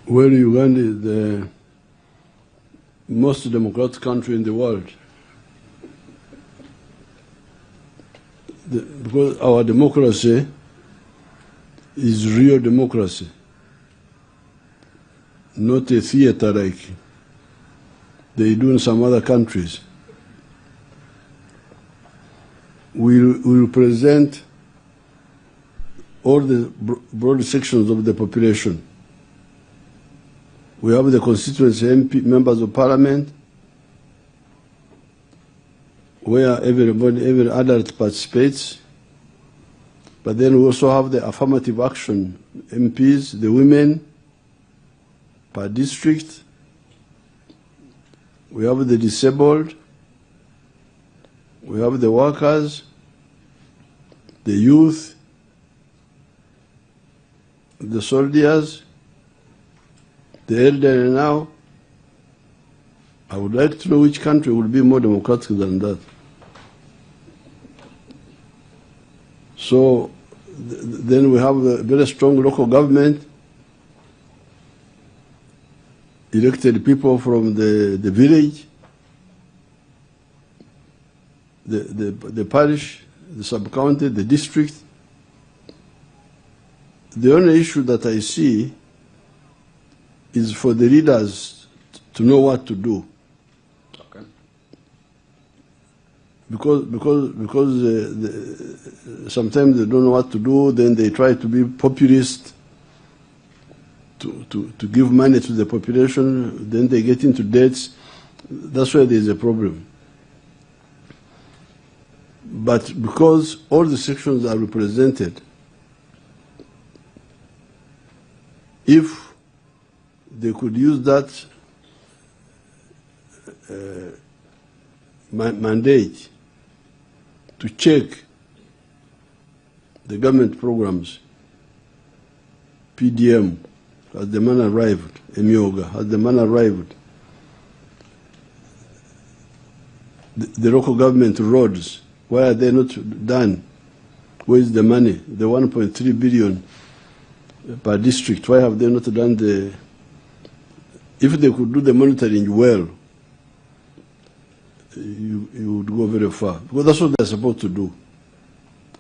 Well, Uganda is the most democratic country in the world. Because our democracy is real democracy, not a theater like they do in some other countries. We represent all the broad sections of the population. We have the constituency MP, members of parliament, where every adult participates. But then we also have the affirmative action MPs, the women per district. We have the disabled. We have the workers, the youth, the soldiers, the elderly now. I would like to know which country would be more democratic than that. So then we have a very strong local government, elected people from the village, the parish, the sub-county, the district. The only issue that I see is for the leaders to know what to do. Okay. Because sometimes they don't know what to do, then they try to be populist, to give money to the population, then they get into debts. That's why there's a problem. But because all the sections are represented, if they could use that mandate to check the government programs, PDM, has the man arrived, Emioga, has the man arrived, the local government roads, why are they not done? Where is the money? The 1.3 billion per district, why have they not done the... If they could do the monitoring well, you would go very far. Because that's what they're supposed to do.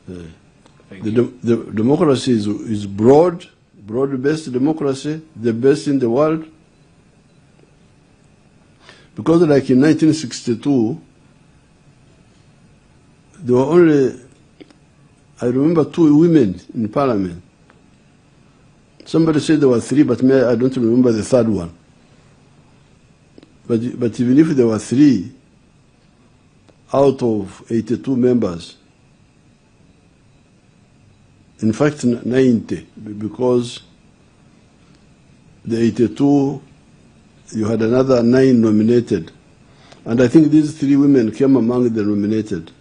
The democracy is broad-based democracy, the best in the world. Because like in 1962, there were only, I remember, 2 women in parliament. Somebody said there were 3, but me, I don't remember the third one. But even if there were 3 out of 82 members, in fact 90, because the 82, you had another 9 nominated. And I think these 3 women came among the nominated.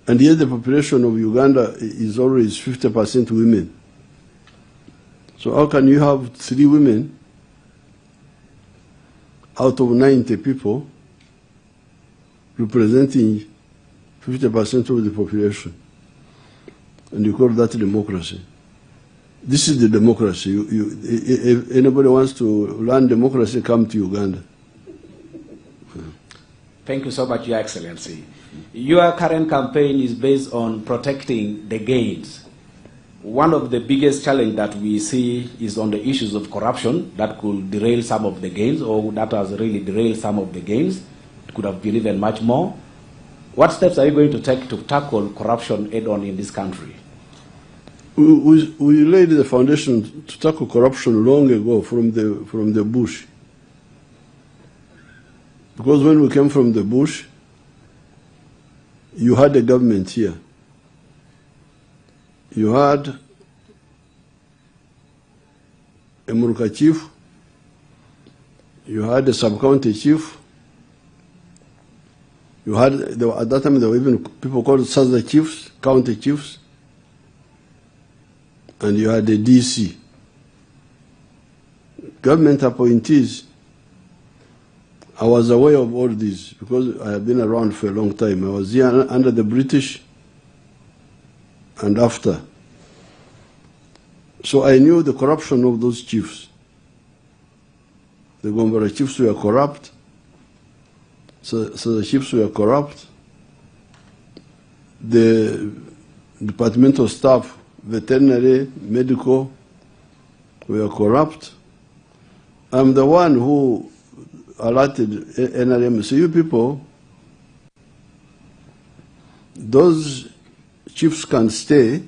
And yet the population of Uganda is always 50% women. So how can you have 3 women out of 90 people representing 50% of the population? And you call that democracy? This is the democracy. If anybody wants to learn democracy, come to Uganda. Thank you so much, Your Excellency. Your current campaign is based on protecting the gains. One of the biggest challenges that we see is on the issues of corruption that could derail some of the gains, or that has really derailed some of the gains. It could have been even much more. What steps are you going to take to tackle corruption head-on in this country? We laid the foundation to tackle corruption long ago from the bush. Because when we came from the bush, you had a government here. You had a Muruka chief, you had a sub-county chief, you had, at that time there were even people called Saza chiefs, county chiefs, and you had the DC. Government appointees. I was aware of all this because I have been around for a long time. I was here under the British and after. So I knew the corruption of those chiefs. The Gombera chiefs were corrupt. So the chiefs were corrupt. The departmental staff, veterinary, medical, were corrupt. I'm the one who alerted NRM. So you people, those chiefs can stay,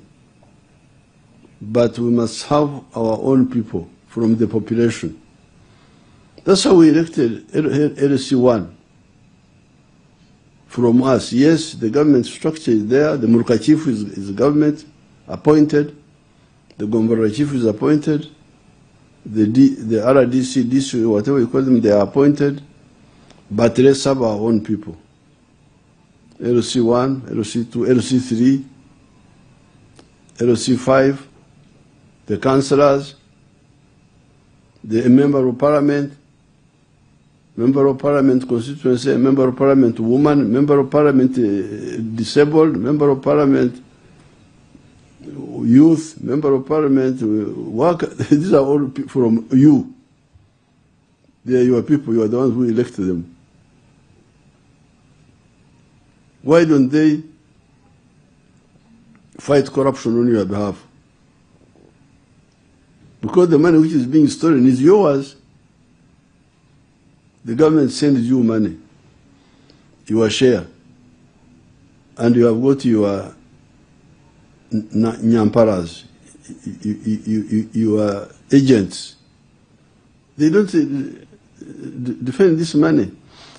but we must have our own people from the population. That's how we elected LC1 from us. Yes, the government structure is there. The Murka chief is government appointed. The Gombera chief is appointed. The RDC, DC, whatever you call them, they are appointed. But let's have our own people. LC1, LC2, LC3, LC5, the councillors, the member of parliament constituency, member of parliament woman, member of parliament disabled, member of parliament youth, member of parliament worker. These are all from you. They are your people. You are the ones who elected them. Why don't they fight corruption on your behalf? Because the money which is being stolen is yours. The government sends you money, your share, and you have got your nyamparas, your agents. They don't defend this money.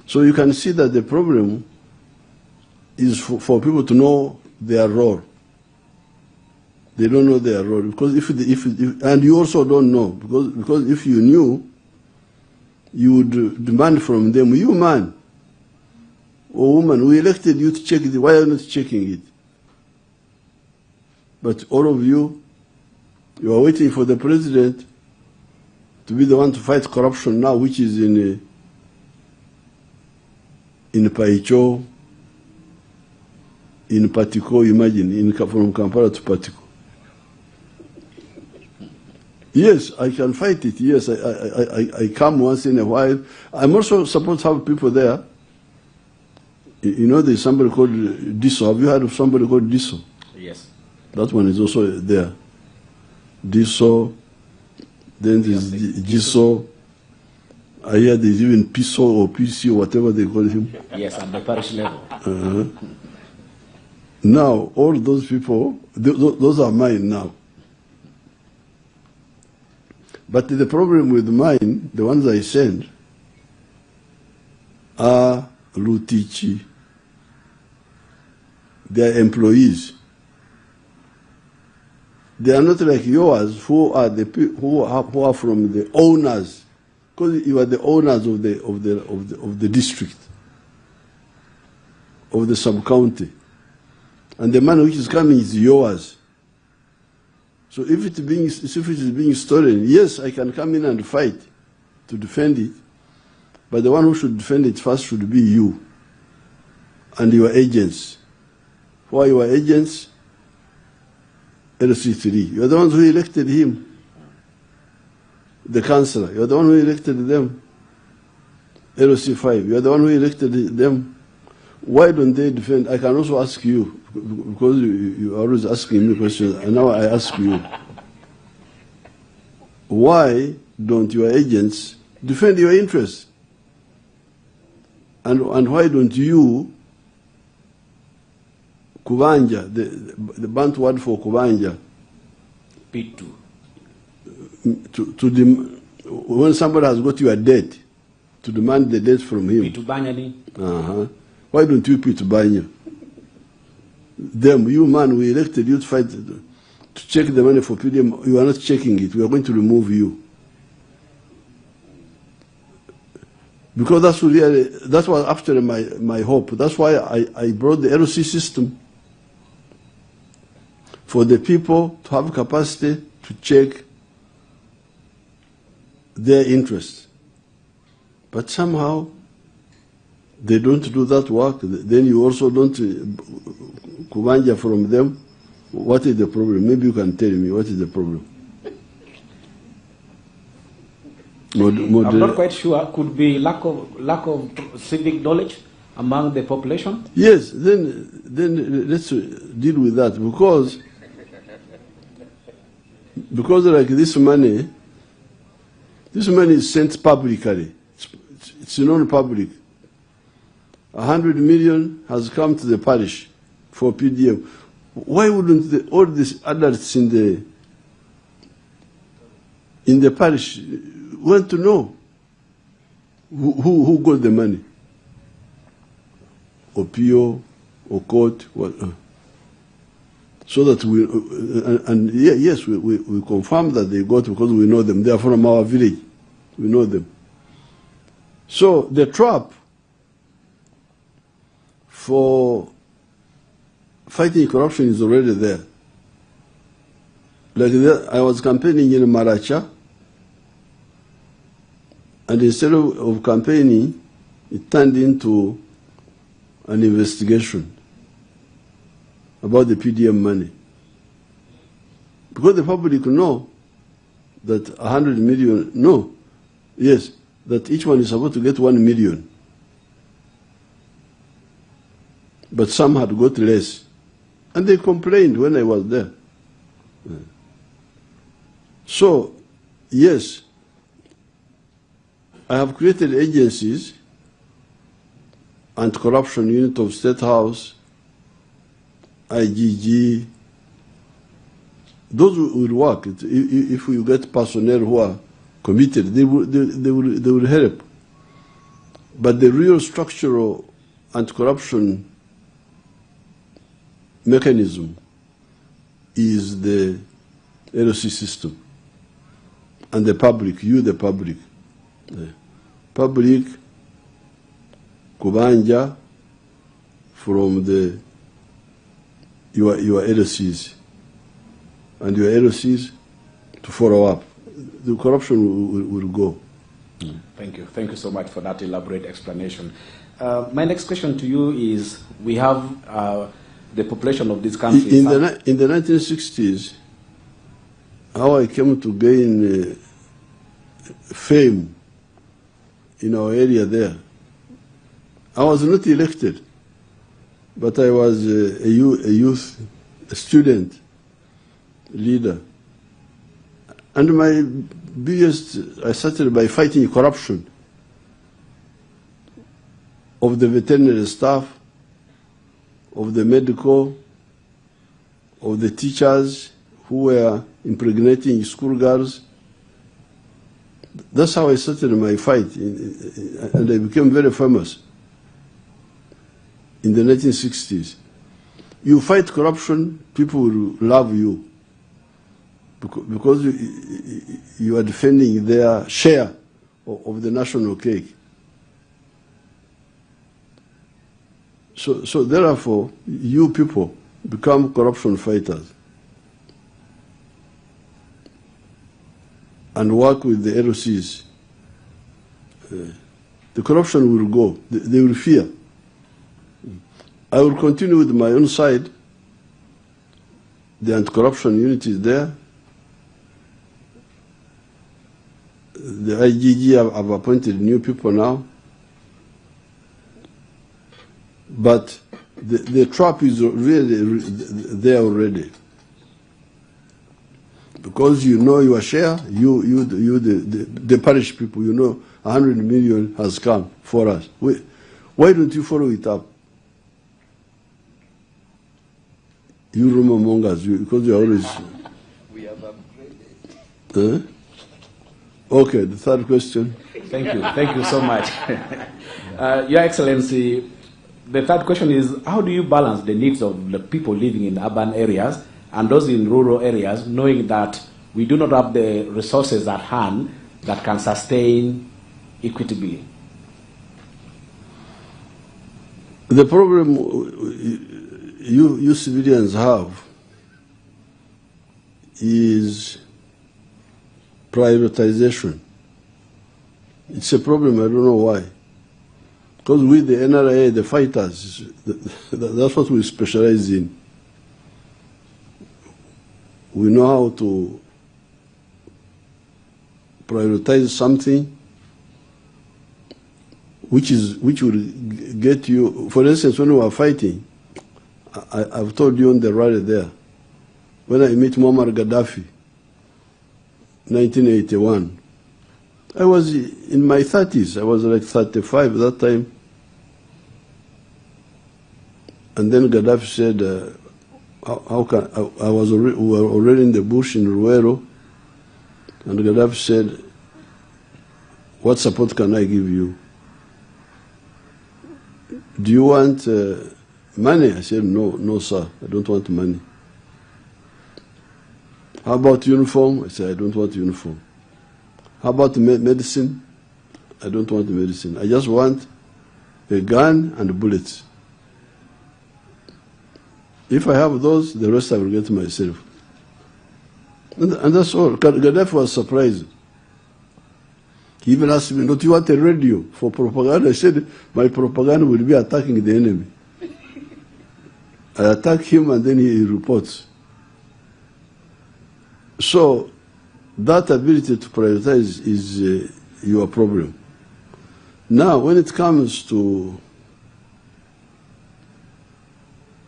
So you can see that the problem is for people to know their role. They don't know their role, because and you also don't know, because if you knew, you would demand from them, you man or woman, we elected you to check it, why are you not checking it? But all of you are waiting for the president to be the one to fight corruption now, which is in Paicho, in Patiko, imagine, from Kampala to Patiko. Yes, I can fight it. Yes, I come once in a while. I'm also supposed to have people there. You know, there's somebody called Diso. Have you heard of somebody called Diso? Yes. That one is also there. Diso. Then there's Giso. I hear there's even Piso or PC or whatever they call him. Yes, at the parish level. Now, all those people, those are mine now. But the problem with mine, the ones I send, are Lutichi. They are employees. They are not like yours, who are from the owners, because you are the owners of the district, of the sub-county, and the money which is coming is yours. So if it is being stolen, yes, I can come in and fight to defend it, but the one who should defend it first should be you and your agents. Who are your agents? LC3. You are the ones who elected him. The councillor. You are the one who elected them. LC5. You are the one who elected them. Why don't they defend? I can also ask you, because you are always asking me questions, and now I ask you. Why don't your agents defend your interests? And why don't you, Kubanja, the Bantu word for Kubanja, P2. When somebody has got you a debt, to demand the debt from him. P2 Banyani. Why don't you P2 Banya? Them, you man, we elected you to fight, to check the money for PDM. You are not checking it. We are going to remove you. Because that was after my hope. That's why I brought the LC system, for the people to have capacity to check their interests. But somehow they don't do that work. Then you also don't kubanja from them. What is the problem? Maybe you can tell me what is the problem. I'm not quite sure. Could be lack of civic knowledge among the population? Yes, then let's deal with that, because like this money is sent publicly. It's non-public. 100 million has come to the parish for PDM. Why wouldn't all these adults in the parish want to know who got the money? Or PO, or court, so that yes, we confirm that they got because we know them. They are from our village. We know them. So the trap for fighting corruption is already there. Like I was campaigning in Maracha, and instead of campaigning, it turned into an investigation about the PDM money. Because the public know that 100 million, that each one is supposed to get 1 million. But some had got less. And they complained when I was there. So, yes, I have created agencies, anti-corruption unit of State House, IGG. Those will work. If you get personnel who are committed, they will help. But the real structural anti-corruption mechanism is the LOC system. And the public, the public. Public, Kubanja, from your LOCs, and your LOCs to follow up. The corruption will go. Thank you. Thank you so much for that elaborate explanation. My next question to you is, we have the population of this country. In the 1960s, how I came to gain fame in our area there, I was not elected, but I was a student leader. And I started by fighting corruption of the veterinary staff, of the medical, of the teachers who were impregnating schoolgirls. That's how I started my fight, and I became very famous in the 1960s. You fight corruption, people will love you because you are defending their share of the national cake. So therefore, you people become corruption fighters and work with the LOCs. The corruption will go. They will fear. I will continue with my own side. The anti-corruption unit is there. The IGG have appointed new people now. But the trap is really there already. Because you know your share, the parish people, you know 100 million has come for us. Why don't you follow it up? You rumor mongers, because you are always... We have upgraded. Okay, the third question. Thank you so much. Your Excellency, the third question is, how do you balance the needs of the people living in urban areas and those in rural areas, knowing that we do not have the resources at hand that can sustain equitably? The problem you civilians have is prioritization. It's a problem, I don't know why. Because with the NRA, the fighters, that's what we specialize in. We know how to prioritize something which will get you. For instance, when we were fighting, I've told you on the rally there, when I met Muammar Gaddafi, 1981, I was in my 30s. I was like 35 at that time. And then Gaddafi said, how can, we were already in the bush in Ruwero, and Gaddafi said, what support can I give you? Do you want money? I said, no, sir, I don't want money. How about uniform? I said, I don't want uniform. How about medicine? I don't want medicine. I just want a gun and bullets. If I have those, the rest I will get myself. And that's all. Gaddafi was surprised. He even asked me, don't you want a radio for propaganda? I said, my propaganda will be attacking the enemy. I attack him and then he reports. So that ability to prioritize is your problem. Now, when it comes to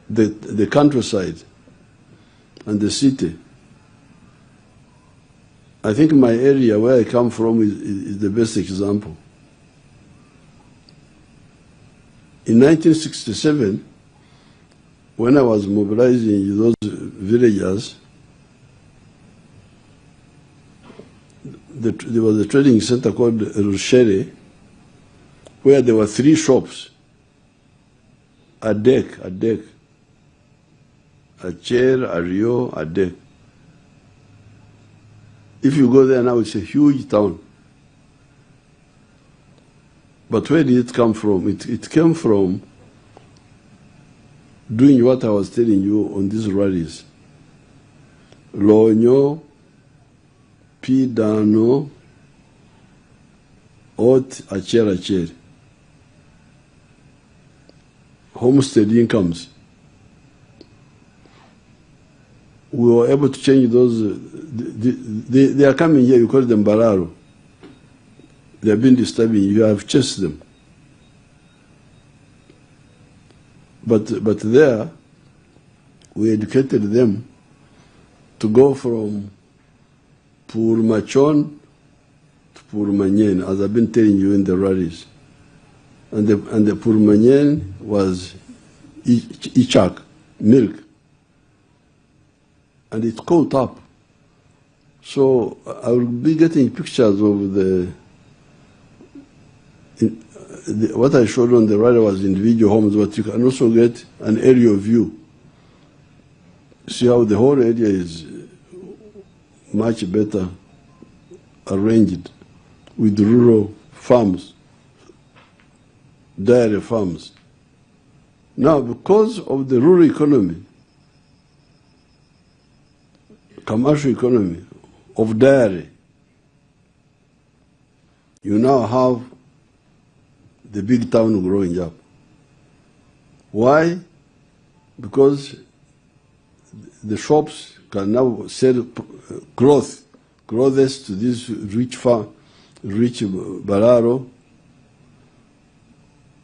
the countryside and the city, I think my area where I come from is the best example. In 1967, when I was mobilizing those villagers, there was a trading center called Rushere, where there were 3 shops, a deck, a chair, a rio, a deck. If you go there now, it's a huge town. But where did it come from? It came from doing what I was telling you on these rallies. Lonyo, Pidano, Ot, Acher. Homestead incomes. We were able to change those. They are coming here, you call them Bararo. They have been disturbing you, have chased them. But there, we educated them to go from Purmachon to Purmanyen, as I've been telling you in the rallies. And the Purmanyen was Ichak, milk. And it caught up. So I will be getting pictures of what I showed on the rally was individual homes, but you can also get an aerial view. See how the whole area is much better arranged with rural farms, dairy farms. Now, because of the rural economy, commercial economy of dairy, you now have the big town growing up. Why? Because the shops can now sell clothes to this rich Bararo.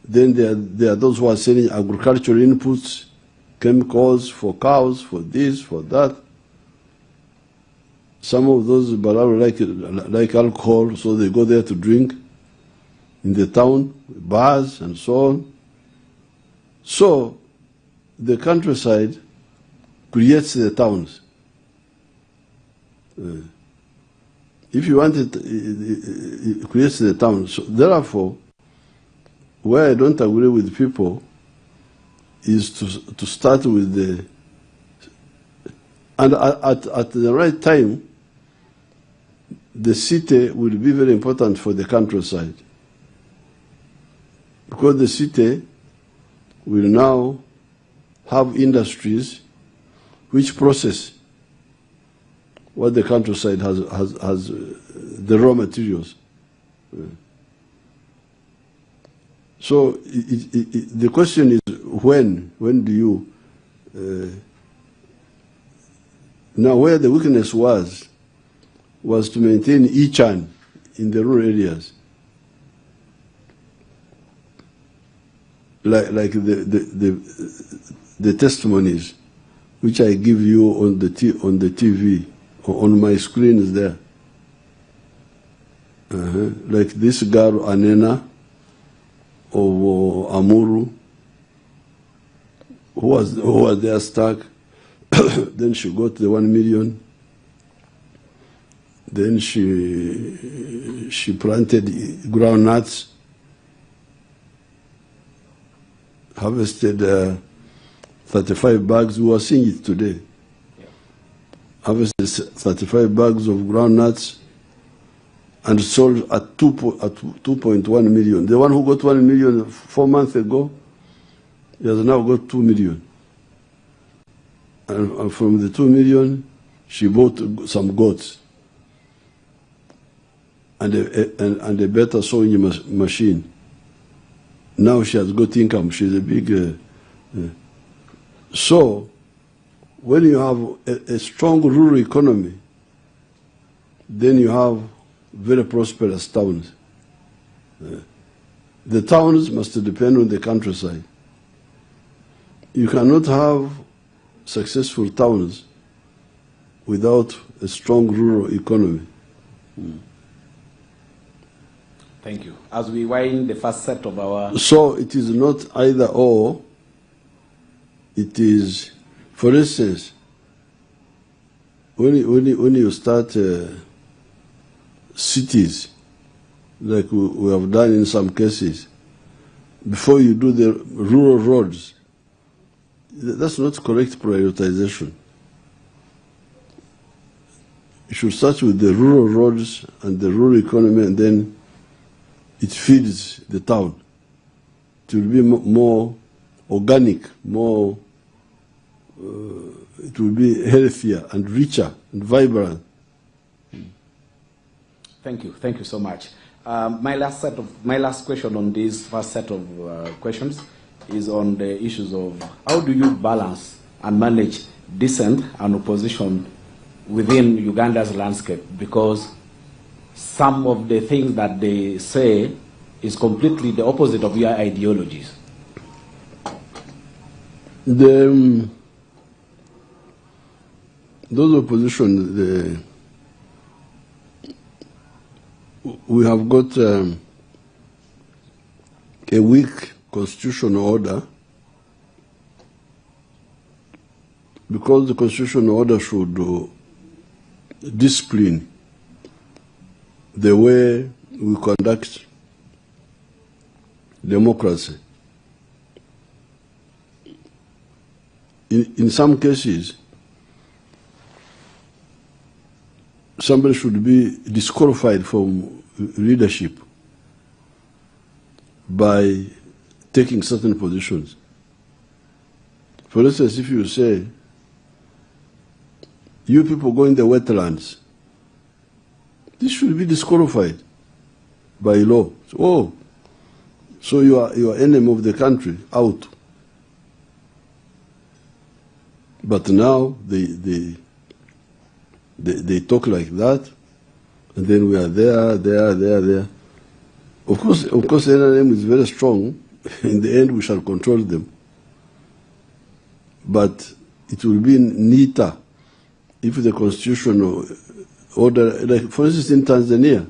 Then there are those who are selling agricultural inputs, chemicals for cows, for this, for that. Some of those Bararo like alcohol, so they go there to drink in the town, bars and so on. So the countryside creates the towns. If you want it creates the towns. So therefore, where I don't agree with people is to start with and at the right time, the city will be very important for the countryside. Because the city will now have industries which process what the countryside has the raw materials. So the question is when do you now where the weakness was to maintain Ichan in the rural areas. Like the testimonies which I give you on the TV, on my screen is there. Like this girl Anena of Amuru, who was there stuck. Then she got the 1 million. Then she planted groundnuts, harvested 35 bags. We were seeing it today. Yeah. Harvested 35 bags of groundnuts and sold at 2.1 million. The one who got 1 million 4 months ago, he has now got 2 million. And from the 2 million, she bought some goats and a better sewing machine. Now she has got income. She's a big... So, when you have a strong rural economy, then you have very prosperous towns. The towns must depend on the countryside. You cannot have successful towns without a strong rural economy. Thank you. As we wind the first set of our... So it is not either or. It is, for instance, when you start cities, like we have done in some cases, before you do the rural roads, that's not correct prioritization. You should start with the rural roads and the rural economy, and then it feeds the town. It will be more organic, more, it will be healthier and richer and vibrant. Thank you so much. My last question on this first set of questions is on the issues of how do you balance and manage dissent and opposition within Uganda's landscape, because some of the things that they say is completely the opposite of your ideologies. Those opposition, we have got a weak constitutional order, because the constitutional order should discipline the way we conduct democracy. In some cases, somebody should be disqualified from leadership by taking certain positions. For instance, if you say, you people go in the wetlands, this should be disqualified by law. So you are enemy of the country, out. But now they talk like that, and then we are there. Of course, the NRM is very strong. In the end, we shall control them. But it will be neater if the constitutional order, like for instance in Tanzania,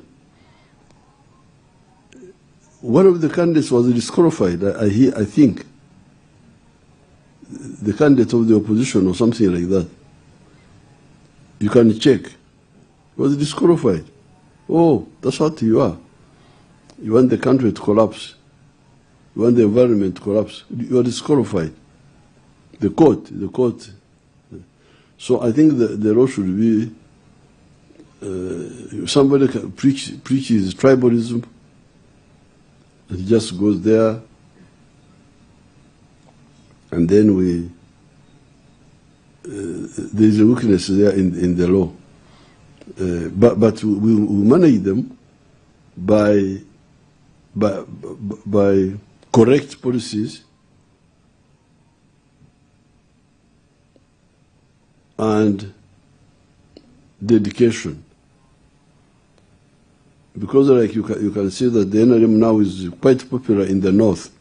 one of the candidates was disqualified, I think. The candidate of the opposition or something like that. You can check. He was disqualified. Oh, that's what you are. You want the country to collapse. You want the environment to collapse. You are disqualified. The court. So I think the law should be, somebody can preaches tribalism, and he just goes there, and then there's a weakness there in the law. But we manage them by correct policies and dedication. because like you can see that the NRM now is quite popular in the north.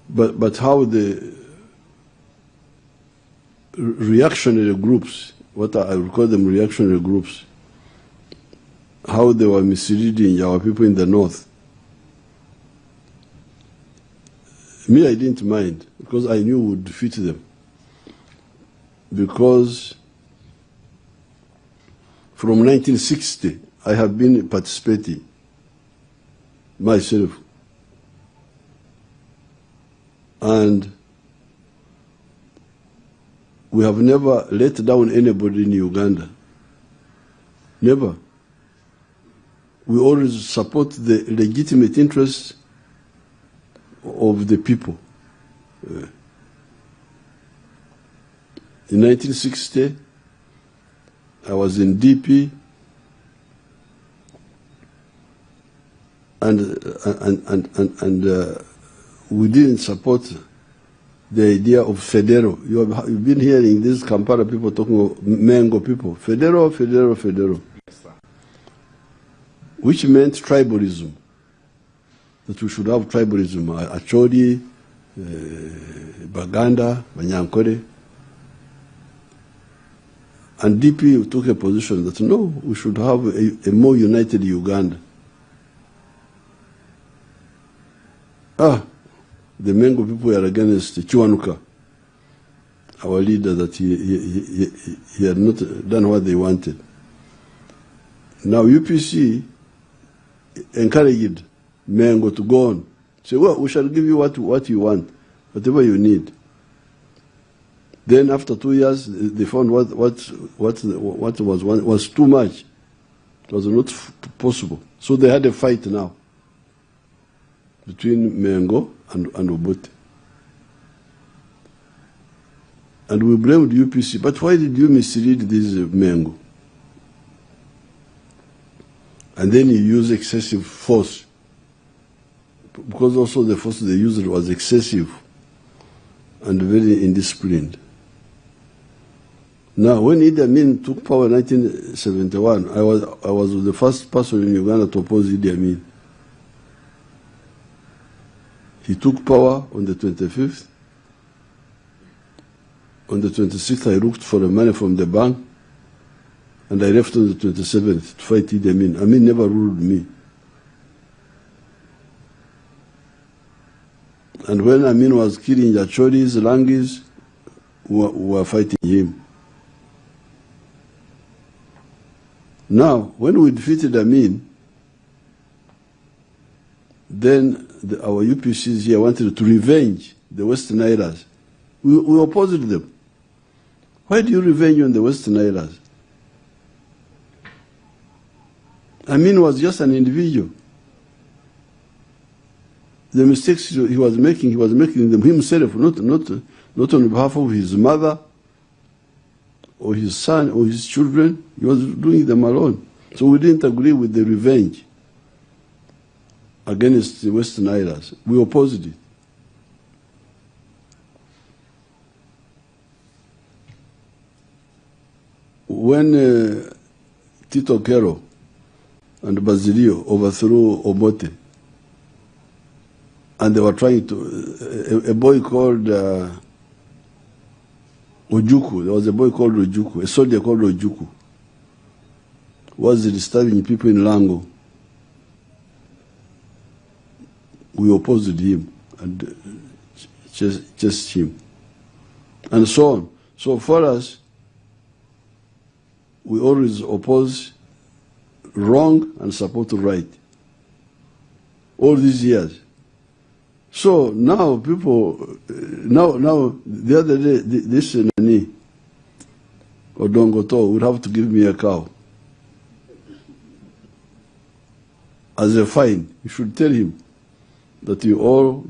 But how the reactionary groups, what I would call them reactionary groups, how they were misleading our people in the north. Me, I didn't mind because I knew we would defeat them. Because from 1960, I have been participating myself. And we have never let down anybody in Uganda. Never. We always support the legitimate interests of the people. In 1960, I was in DP, and we didn't support the idea of Federo. You've been hearing this Kampala people talking of Mengo people. Federo, Federo, Federo. Yes, sir. Which meant tribalism. That we should have tribalism. Acholi, Baganda, Banyankore. And DP took a position that no, we should have a more united Uganda. The Mengo people were against Chiwanuka, our leader, that he had not done what they wanted. Now UPC encouraged Mengo to go on. Say, well, we shall give you what you want, whatever you need. Then after 2 years, they found what was too much. It was not possible. So they had a fight now between Mengo and Obote. And we blamed UPC. But why did you mislead this Mengo? And then you use excessive force. Because also the force they used was excessive and very indisciplined. Now, when Idi Amin took power in 1971, I was the first person in Uganda to oppose Idi Amin. He took power on the 25th. On the 26th, I looked for the money from the bank, and I left on the 27th to fight Idi Amin. Amin never ruled me. And when Amin was killing Yachoris, Langis, we were fighting him. Now, when we defeated Amin, then our UPCs here wanted to revenge the Western Islands. We opposed them. Why do you revenge on the Western Islands? Amin was just an individual. The mistakes he was making them himself, not on behalf of his mother or his son or his children. He was doing them alone. So we didn't agree with the revenge against the Western Islands. We opposed it. When Tito Kero and Basilio overthrew Obote, and they were trying to, a boy called Ojuku, there was a boy called Ojuku, a soldier called Ojuku, was disturbing people in Lango. We opposed him and chased him, and so on. So for us, we always oppose wrong and support right. All these years. So now people, now the other day, this Nani, Odongoto, would have to give me a cow. As a fine, you should tell him that you owe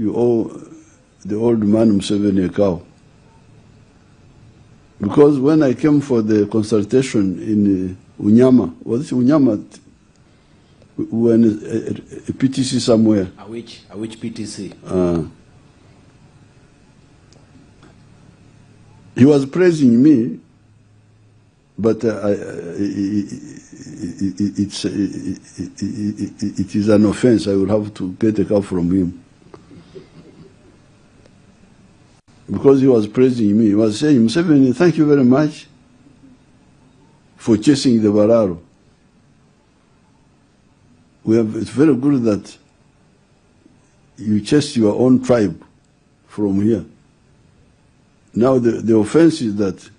the old man Museveni a cow. Because when I came for the consultation in Unyama, was it Unyama? We were in a PTC somewhere. A which PTC? He was praising me, but it is an offense. I will have to get a cow from him. Because he was praising me. He was saying, Museveni, thank you very much for chasing the Bararo. It's very good that you chased your own tribe from here. Now the offense is that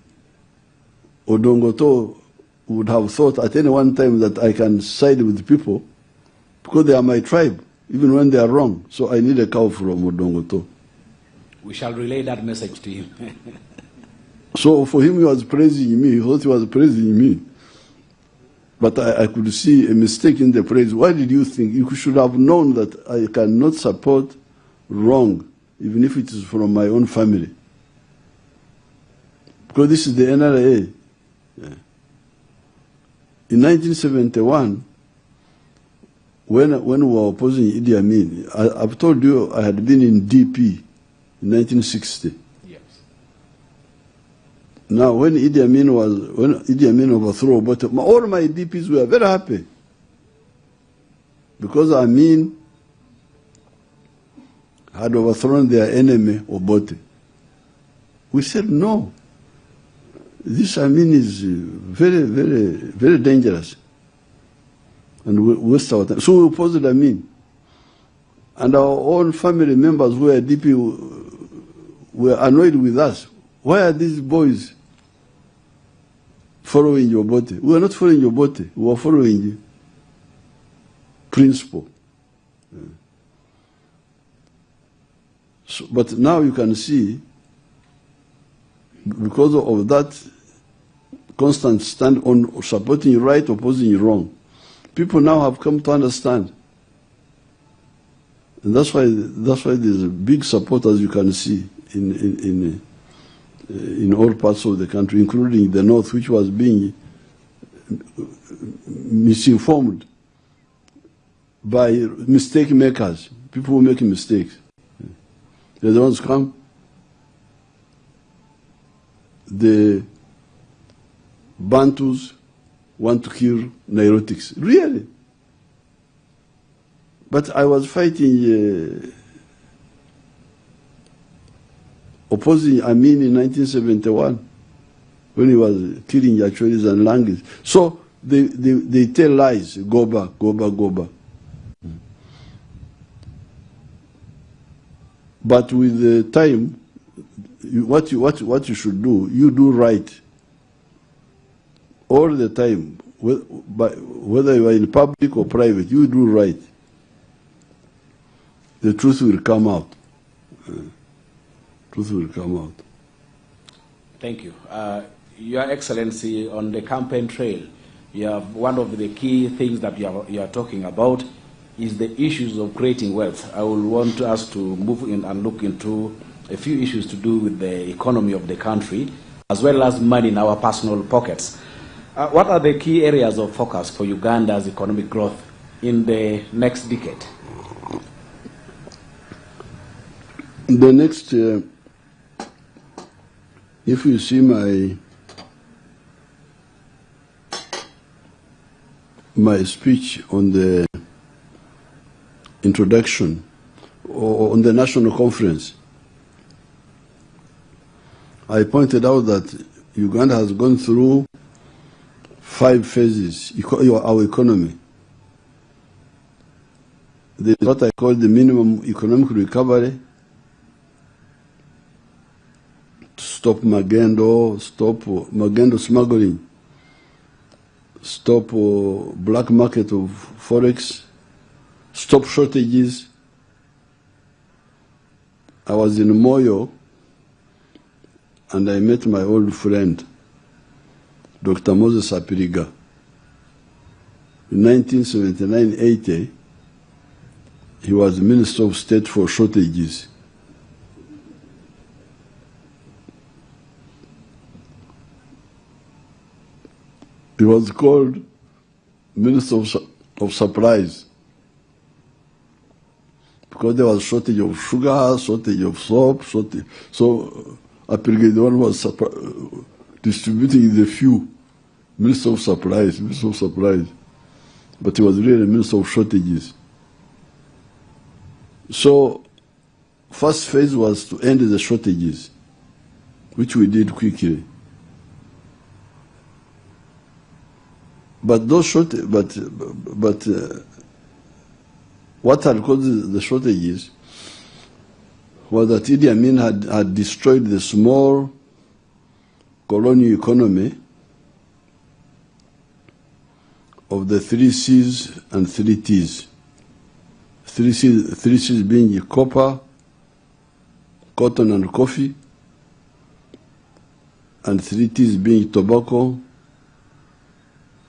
Odongoto would have thought at any one time that I can side with people because they are my tribe, even when they are wrong. So I need a cow from Odongoto. We shall relay that message to him. So for him, he was praising me. He thought he was praising me. But I could see a mistake in the praise. Why did you think? You should have known that I cannot support wrong, even if it is from my own family. Because this is the NRA. Yeah. In 1971, when we were opposing Idi Amin, I've told you I had been in DP in 1960. Yes. Now, when Idi Amin overthrew Obote, all my DPs were very happy because Amin had overthrown their enemy Obote. We said no. This Amin is very, very, very dangerous, and we waste our time. So we opposed Amin, and our own family members who were DP were annoyed with us. Why are these boys following your body? We were not following your body. We were following principle. Yeah. So, but now you can see, because of that constant stand on supporting right, opposing wrong, people now have come to understand. And that's why there's a big support, as you can see, in all parts of the country, including the North, which was being misinformed by mistake makers, people who make mistakes. They're the ones who come. The Bantus want to kill Nilotics. Really? But I was fighting, opposing Amin in 1971 when he was killing Yachoris and Langis. So they tell lies, go back, go back, go back. But with the time, what you should do, you do right all the time, whether you are in public or private, you do right. The truth will come out. Truth will come out. Thank you. Your Excellency, on the campaign trail, you have one of the key things that you are talking about is the issues of creating wealth. I will want us to move in and look into a few issues to do with the economy of the country, as well as money in our personal pockets. What are the key areas of focus for Uganda's economic growth in the next decade? The next, if you see my speech on the introduction or on the national conference, I pointed out that Uganda has gone through 5 phases, our economy. There is what I call the minimum economic recovery, to stop magendo, stop magendo smuggling, stop black market of forex, stop shortages. I was in Moyo and I met my old friend, Dr. Moses Apiriga. In 1979-80, he was Minister of State for Shortages. He was called Minister of Supplies because there was shortage of sugar, shortage of soap, shortage. So Apiriga was distributing the few Minister of Supplies, but he was really a minister of shortages. So, first phase was to end the shortages, which we did quickly. But those what had caused the shortages was that Idi Amin had destroyed the small colonial economy of the 3 C's and 3 T's. 3 C's being copper, cotton and coffee, and 3 T's being tobacco,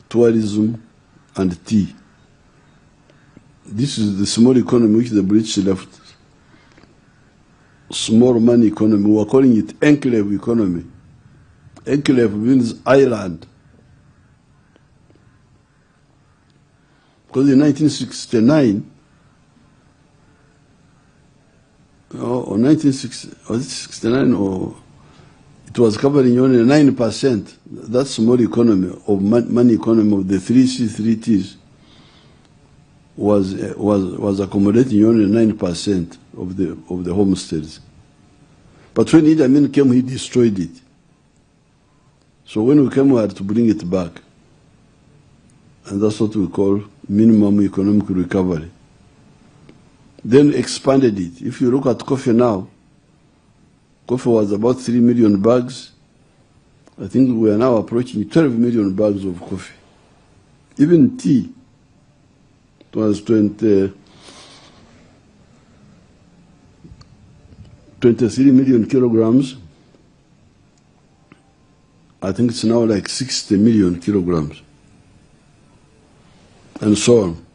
tourism, and tea. This is the small economy which the British left. Small money economy. We are calling it enclave economy. Enclave means island. Because in 1969, or 1969, or it was covering only 9%. That small economy of money economy of the 3 C's, 3 T's was accommodating only 9% of the homesteads. But when Idi Amin came, he destroyed it. So when we came, we had to bring it back. And that's what we call minimum economic recovery. Then expanded it. If you look at coffee now, coffee was about 3 million bags. I think we are now approaching 12 million bags of coffee. Even tea, it was 23 million kilograms. I think it's now like 60 million kilograms. And so on.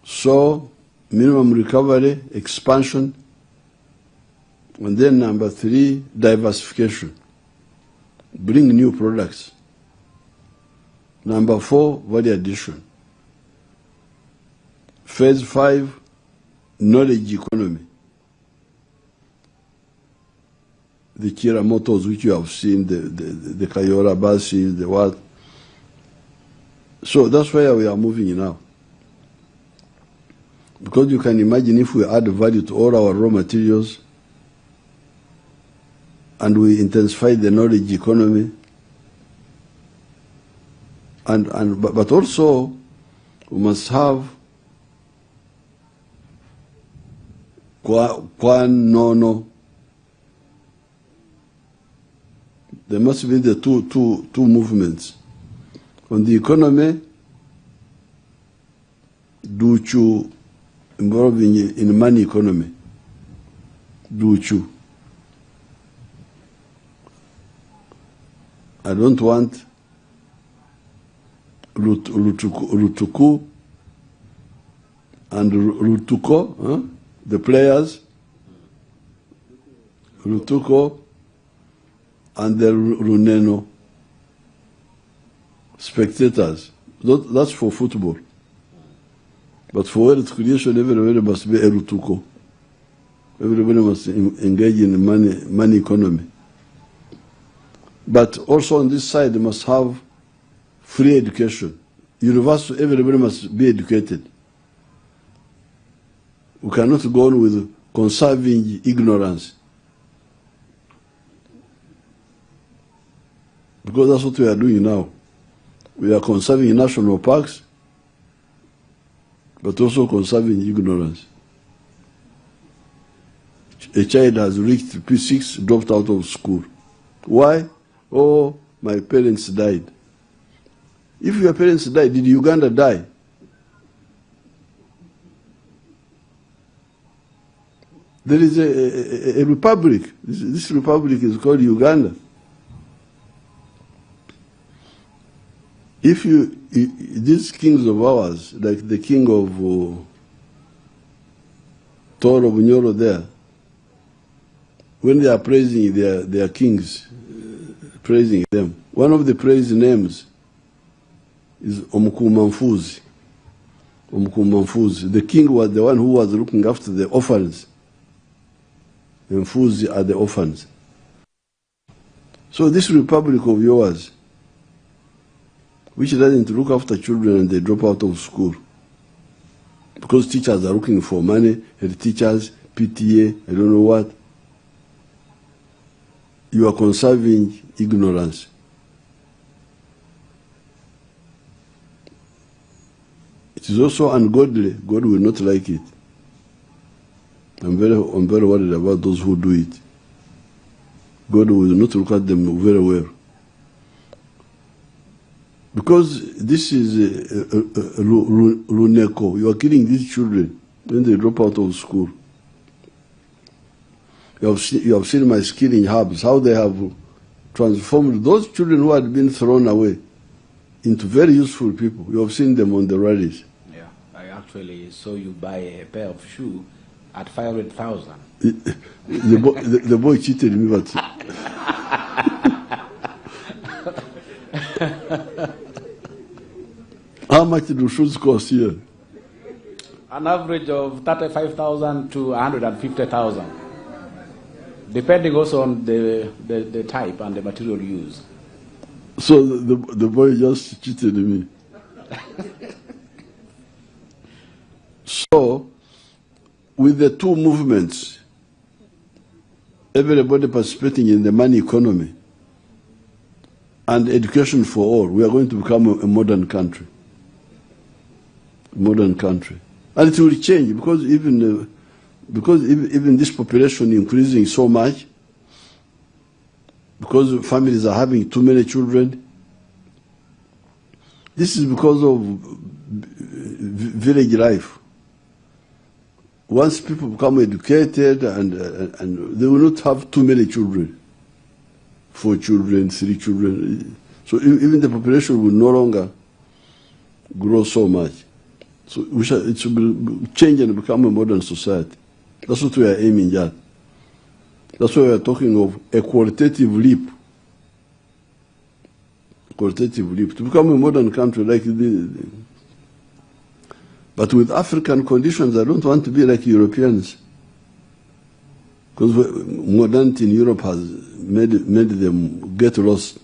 So, minimum recovery, expansion, and then number 3, diversification. Bring new products. Number 4, value addition. Phase 5, knowledge economy. The Kira motors which you have seen, the Kayora buses, the what. So that's where we are moving now. Because you can imagine if we add value to all our raw materials and we intensify the knowledge economy, but also we must have Kwanono. There must be the two movements. On the economy, Duchu involving in money economy. Duchu. I don't want Rutuku and Rutuko, the players, Rutuko and the Runeno, spectators. That's for football. But for wealth creation, everybody must be a Rutuko. Everybody must engage in money economy. But also on this side, they must have free education. Universal, everybody must be educated. We cannot go on with conserving ignorance. Because that's what we are doing now. We are conserving national parks, but also conserving ignorance. A child has reached P6, dropped out of school. Why? Oh, my parents died. If your parents died, did Uganda die? There is a republic. This republic is called Uganda. If these kings of ours, like the king of Toro Bunyoro there, when they are praising their kings, praising them, one of the praise names is Omukumamfuzi. Omukumamfuzi. The king was the one who was looking after the orphans. And Fuzi are the orphans. So this republic of yours, which doesn't look after children and they drop out of school. Because teachers are looking for money, head teachers, PTA, I don't know what. You are conserving ignorance. It is also ungodly. God will not like it. I'm very worried about those who do it. God will not look at them very well. Because this is luneko. You are killing these children when they drop out of school. You have seen my skilling hubs, how they have transformed those children who had been thrown away into very useful people. You have seen them on the rallies. Yeah, I actually saw you buy a pair of shoes at 500,000. The boy cheated me, but how much do shoes cost here? An average of 35,000 to 150,000, depending also on the type and the material used. So the boy just cheated me. So, with the two movements, everybody participating in the money economy and education for all, we are going to become a modern country. Modern country. And it will change because even this population increasing so much, because families are having too many children. This is because of village life. Once people become educated and they will not have too many children, 4 children, 3 children. So even the population will no longer grow so much. So it should change and become a modern society. That's what we are aiming at. That's why we are talking of a qualitative leap. Qualitative leap. To become a modern country like this. But with African conditions, I don't want to be like Europeans. Because modernity in Europe has made them get lost.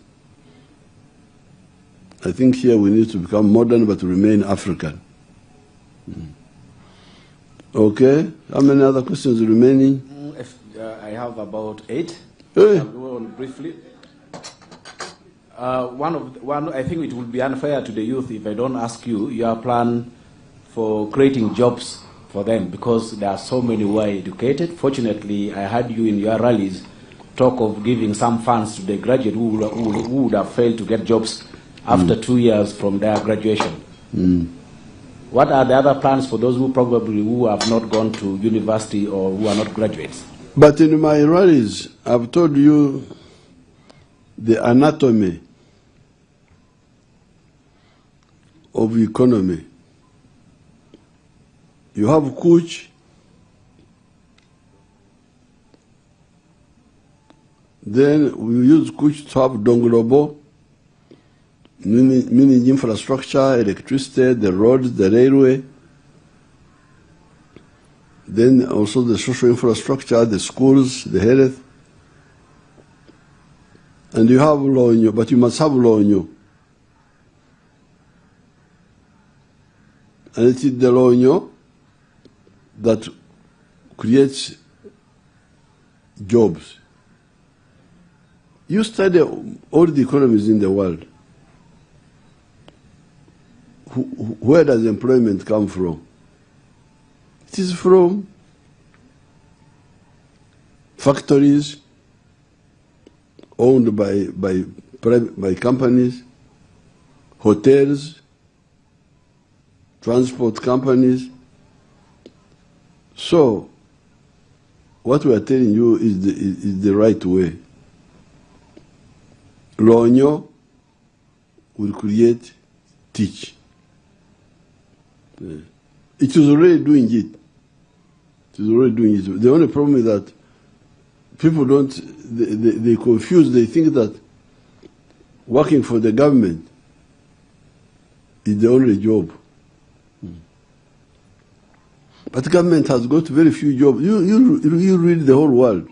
I think here we need to become modern but remain African. Okay, how many other questions remaining? I have about 8. Hey. I'll go on briefly. One, I think it will be unfair to the youth if I don't ask you your plan for creating jobs for them, because there are so many who are educated. Fortunately, I heard you in your rallies talk of giving some funds to the graduate who would have failed to get jobs after 2 years from their graduation. What are the other plans for those who have not gone to university or who are not graduates? But in my rallies, I've told you the anatomy of economy. You have Kuch, then we use Kuch to have Donglobo, meaning infrastructure, electricity, the roads, the railway, then also the social infrastructure, the schools, the health. And you have law in you, but you must have law in you. And it is the law in you that creates jobs. You study all the economies in the world. Where does employment come from? It is from factories owned by companies, hotels, transport companies. So, what we are telling you is the right way. Lonyo will create, teach. It is already doing it. It is already doing it. The only problem is that people they confuse, they think that working for the government is the only job. But the government has got very few jobs. You read the whole world.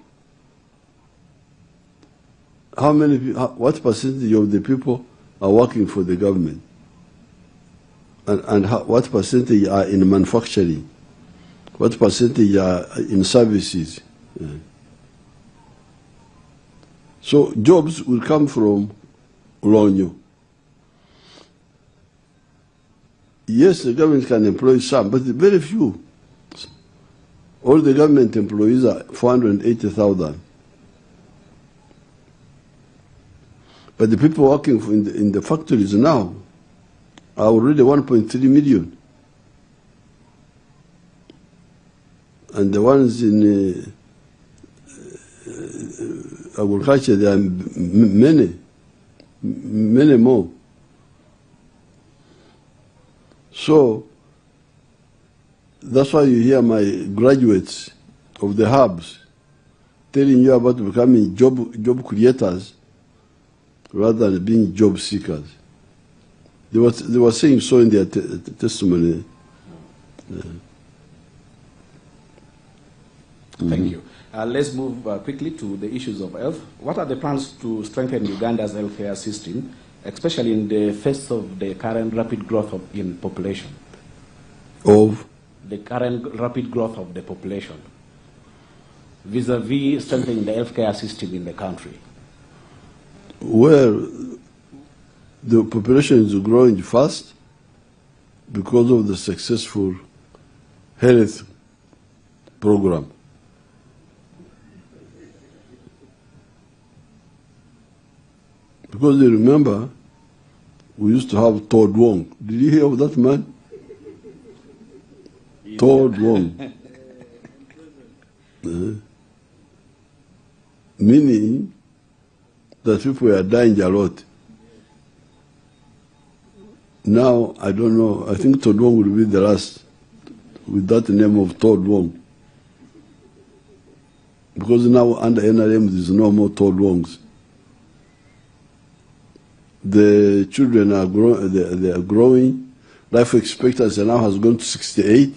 What percentage of the people are working for the government? And what percentage are in manufacturing? What percentage are in services? So jobs will come from Lonyo. Yes, the government can employ some, but very few. All the government employees are 480,000. But the people working in the factories now are already 1.3 million. And the ones in agriculture, there are many more. So that's why you hear my graduates of the hubs telling you about becoming job creators rather than being job seekers. They were saying so in their testimony. Thank you. Let's move quickly to the issues of health. What are the plans to strengthen Uganda's healthcare system, especially in the face of the current rapid growth in population? Of? The current rapid growth of the population, vis-a-vis strengthening the healthcare system in the country? Well, the population is growing fast because of the successful health program. Because you remember, we used to have Todd Wong. Did you hear of that man? Yeah. Todd Wong. Meaning that people are dying a lot. Now, I don't know, I think Todd Wong will be the last with that name of Todd Wong. Because now under NRM there's no more Todd Wongs. The children are they are growing. Life expectancy now has gone to 68.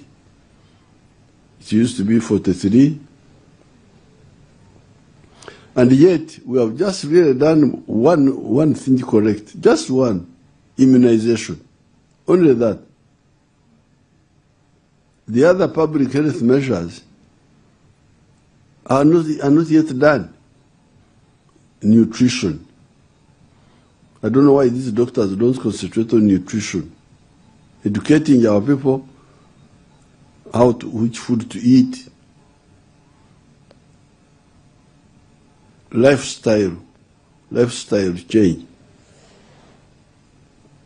It used to be 43. And yet, we have just really done one thing correct. Just one. Immunization. Only that. The other public health measures are not yet done. Nutrition. I don't know why these doctors don't concentrate on nutrition. Educating our people which food to eat. Lifestyle change.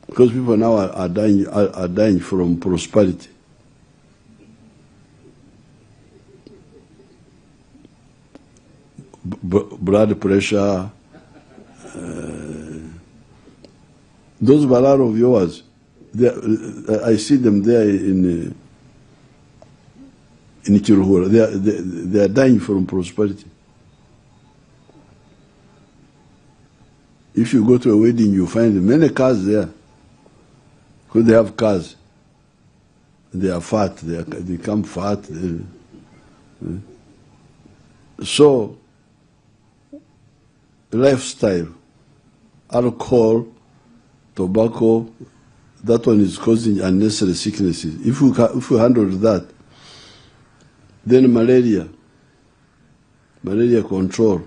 Because people now are dying from prosperity. Blood pressure. Those Balaro of yours, I see them there in Kiruhura. They are dying from prosperity. If you go to a wedding, you find many cars there. Because they have cars. They are fat. They become fat. So, lifestyle, alcohol, tobacco, that one is causing unnecessary sicknesses. If we handle that, then malaria control.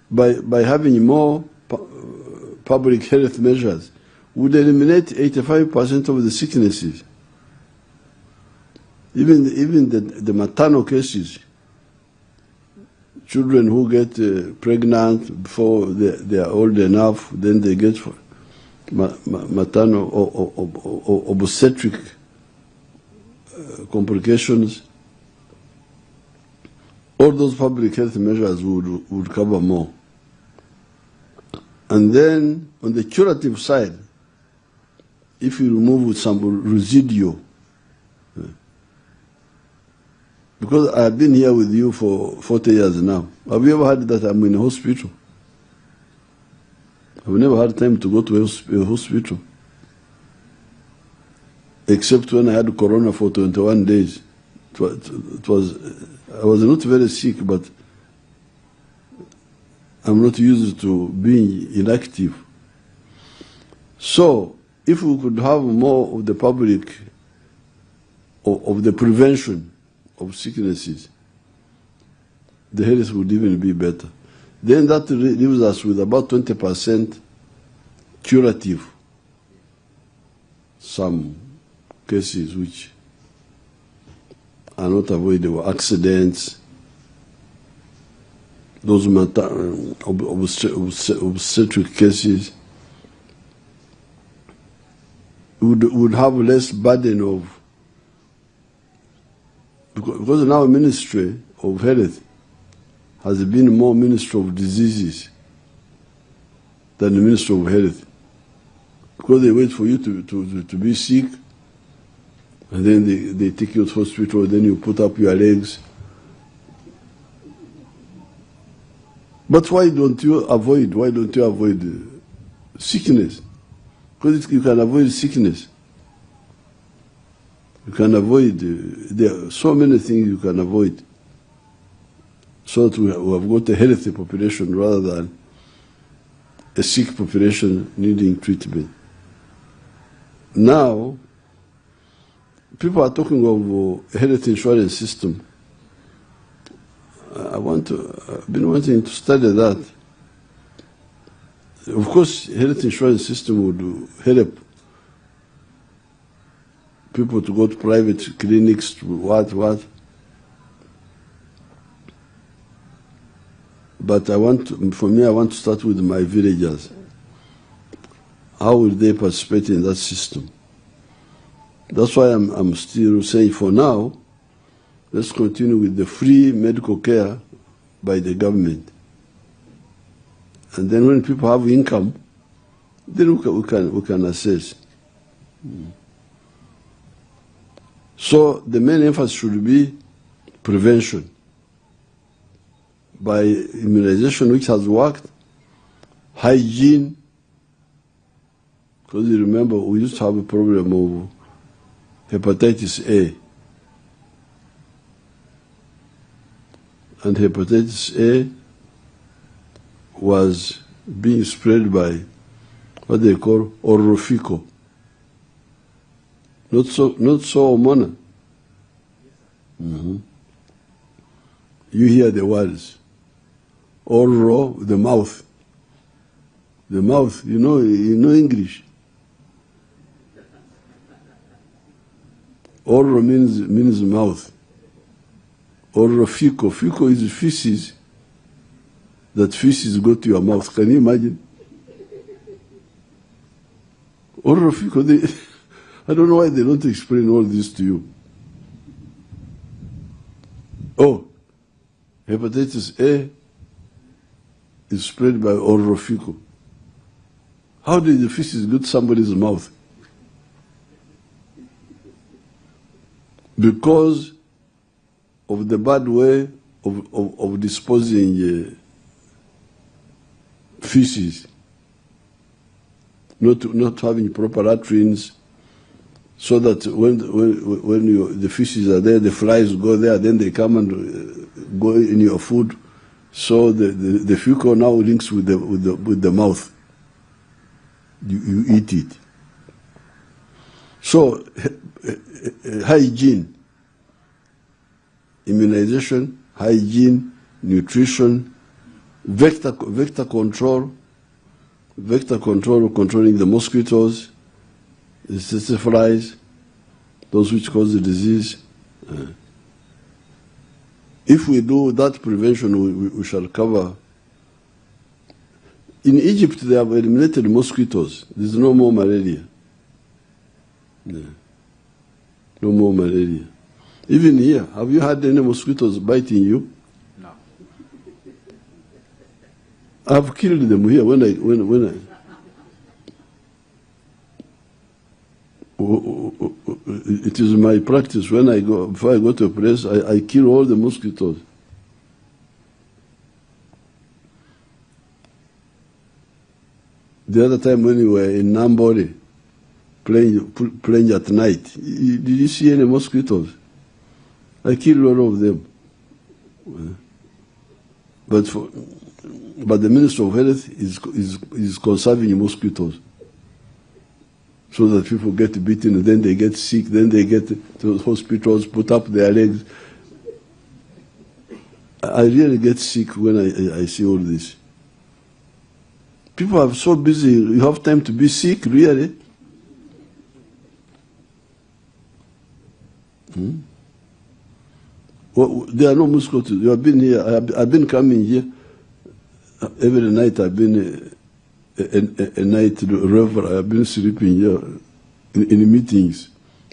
By having more public health measures, would eliminate 85% of the sicknesses. Even the maternal cases, children who get pregnant before they are old enough, then they get maternal or obstetric complications. All those public health measures would cover more. And then on the curative side, if you remove some residual, because I've been here with you for 40 years now. Have you ever heard that I'm in a hospital? I've never had time to go to a hospital. Except when I had corona for 21 days. I was not very sick, but I'm not used to being inactive. So, if we could have more of the public, of the prevention of sicknesses, the health would even be better. Then that leaves us with about 20% curative. Some cases which are not avoidable, accidents, those obstetric cases, would have less burden of, because now Ministry of Health has been more Ministry of Diseases than the Ministry of Health. Because they wait for you to be sick, and then they take you to hospital, then you put up your legs. But why don't you avoid sickness? Because you can avoid sickness. You can avoid, there are so many things you can avoid. So that we have got a healthy population rather than a sick population needing treatment. Now, people are talking of a health insurance system. I've been wanting to study that. Of course, health insurance system would help people to go to private clinics, to what. But I want to start with my villagers. How will they participate in that system? That's why I'm still saying for now, let's continue with the free medical care by the government. And then when people have income, then we can assess. So the main emphasis should be prevention by immunization, which has worked, hygiene, because you remember we used to have a problem of hepatitis A. And hepatitis A was being spread by what they call orophyco. Not so hormonal. You hear the words. Oro, the mouth. The mouth, you know English. Oro means mouth. Orophyco. Fico is feces. That feces go to your mouth. Can you imagine? Orophyco, I don't know why they don't explain all this to you. Oh, hepatitis A is spread by orophyco. How did the feces go to somebody's mouth? Because of the bad way of disposing feces, not having proper latrines, so that when the feces are there, the flies go there, then they come and go in your food. So the fecal now links with the mouth. You eat it. So hygiene, immunization, hygiene, nutrition, vector control, controlling the mosquitoes, the tsetse flies, those which cause the disease. If we do that prevention, we shall cover. In Egypt, they have eliminated mosquitoes. There's no more malaria. No more malaria. Even here, have you had any mosquitoes biting you? No. I've killed them here when I it is my practice when before I go to a place, I kill all the mosquitoes. The other time when we were in Nambole, playing at night, did you see any mosquitoes? I killed all of them. But the Minister of Health is conserving mosquitoes. so that people get beaten, and then they get sick, then they get to hospitals, put up their legs. I really get sick when I see all this. People are so busy, you have time to be sick, really? Well, there are no mosquitoes. You have been here, I've been coming here. Every night I've been a night reverie. I've been sleeping here in meetings.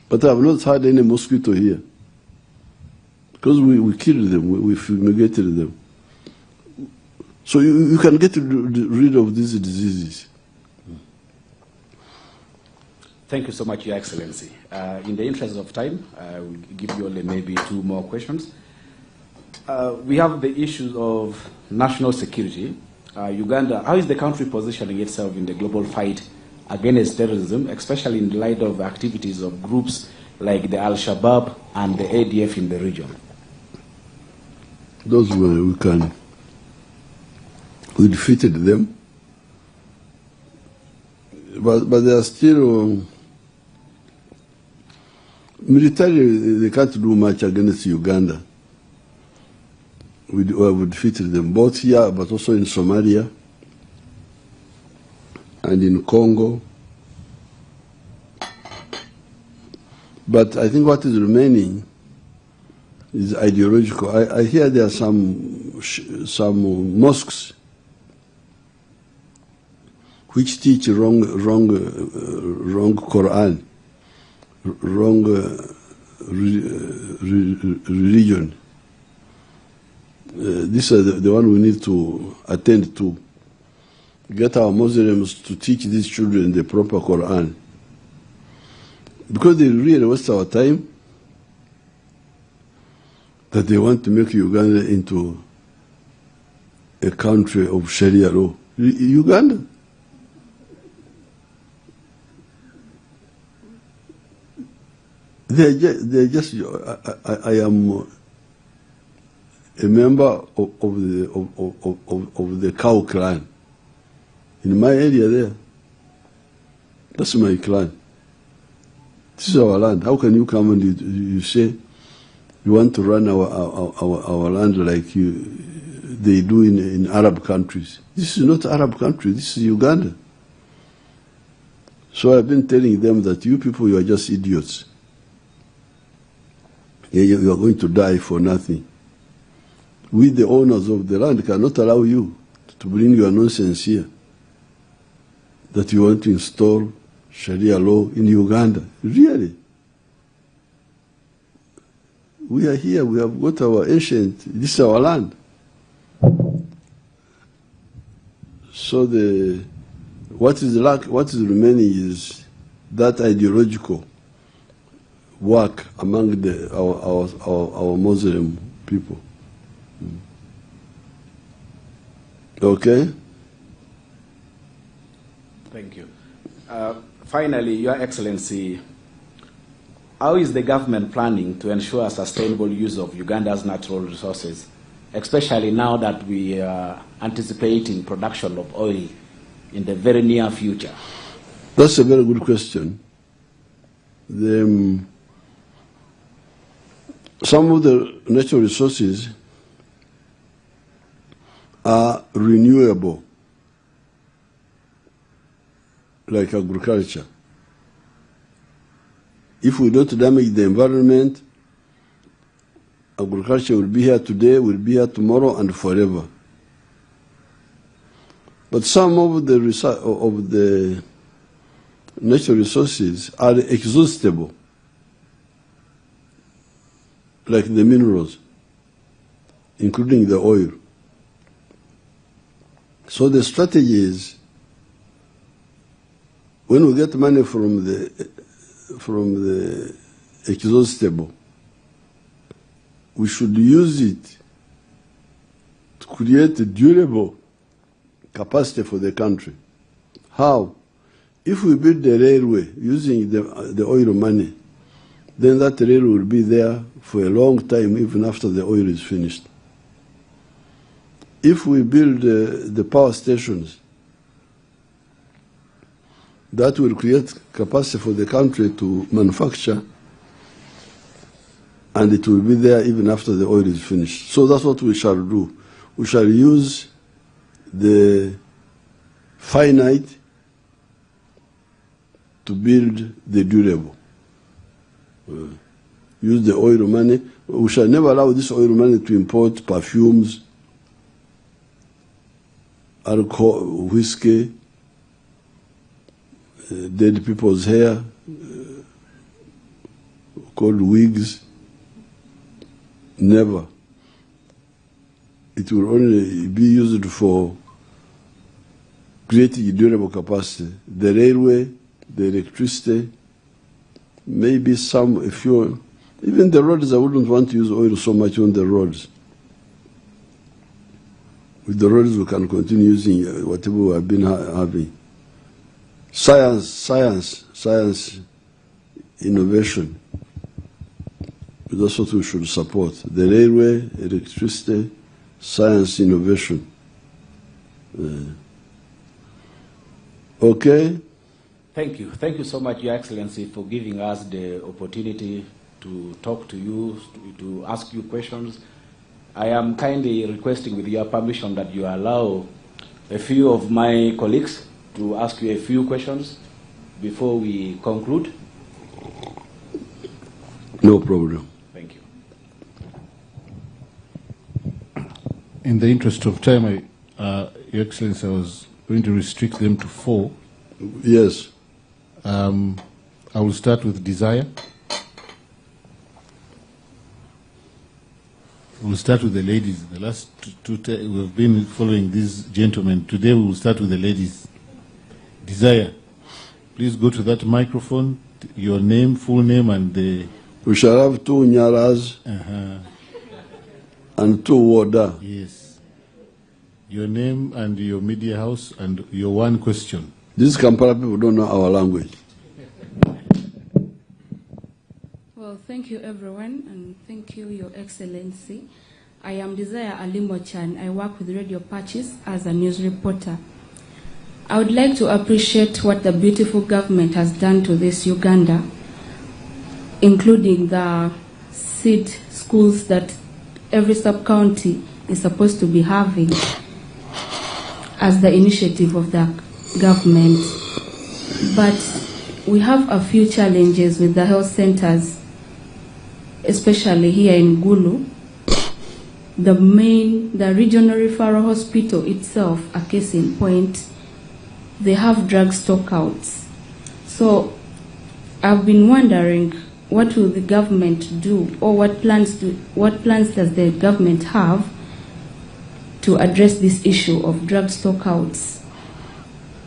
But I've not had any mosquito here. Because we killed them, we fumigated them. So you can get rid of these diseases. Thank you so much, Your Excellency. In the interest of time, I will give you only maybe 2 more questions. We have the issues of national security. Uganda, how is the country positioning itself in the global fight against terrorism, especially in light of activities of groups like the Al-Shabaab and the ADF in the region? Those we defeated them, but they are still militarily. They can't do much against Uganda. We defeated them both here, but also in Somalia and in Congo. But I think what is remaining is ideological. I hear there are some mosques which teach wrong Quran, wrong religion. These are the one we need to attend to. Get our Muslims to teach these children the proper Quran. Because they really waste our time, that they want to make Uganda into a country of Sharia law. Uganda? They're just I am a member of the Cow clan. In my area there, that's my clan. This is our land. How can you come and you say you want to run our land like they do in Arab countries? This is not Arab country. This is Uganda. So I've been telling them that you people, you are just idiots. You are going to die for nothing. We, the owners of the land, cannot allow you to bring your nonsense here, that you want to install Sharia law in Uganda. Really? We are here, we have got our ancient, this is our land. So what is remaining is that ideological work among our Muslim people. Okay? Thank you. Finally, Your Excellency, how is the government planning to ensure sustainable use of Uganda's natural resources, especially now that we are anticipating production of oil in the very near future? That's a very good question. Some of the natural resources are renewable, like agriculture. If we don't damage the environment, agriculture will be here today, will be here tomorrow, and forever. But some of the natural resources are exhaustible, like the minerals, including the oil. So the strategy is, when we get money from the exhaustible, we should use it to create a durable capacity for the country. How? If we build the railway using the oil money, then that railway will be there for a long time, even after the oil is finished. If we build the power stations That will create capacity for the country to manufacture, and it will be there even after the oil is finished. So that's what we shall do. We shall use the finite to build the durable. Use the oil money. We shall never allow this oil money to import perfumes, alcohol, whiskey, dead people's hair, called wigs. Never. It will only be used for creating durable capacity. The railway, the electricity, maybe some, if you, even the roads, I wouldn't want to use oil so much on the roads. With the roads, we can continue using whatever we have been having. Science, innovation. That's what we should support. The railway, electricity, science, innovation. Okay? Thank you. Thank you so much, Your Excellency, for giving us the opportunity to talk to you, to ask you questions. I am kindly requesting, with your permission, that you allow a few of my colleagues to ask you a few questions before we conclude. No problem. Thank you. In the interest of time, Your Excellency, I was going to restrict them to 4. Yes. I will start with Desire. We'll start with the ladies. The last two we've been following these gentlemen. Today we will start with the ladies. Desire, please go to that microphone. Your name, full name, and the. We shall have 2 Nyaras and 2 Woda. Yes. Your name and your media house and your one question. These Kampala people don't know our language. Well, thank you, everyone, and thank you, Your Excellency. I am Desire Alimo-chan. I work with Radio Patches as a news reporter. I would like to appreciate what the beautiful government has done to this Uganda, including the seed schools that every sub-county is supposed to be having as the initiative of the government. But we have a few challenges with the health centers, especially here in Gulu. The regional referral hospital itself, a case in point, they have drug stockouts. So I've been wondering, what will the government do, or what plans does the government have to address this issue of drug stockouts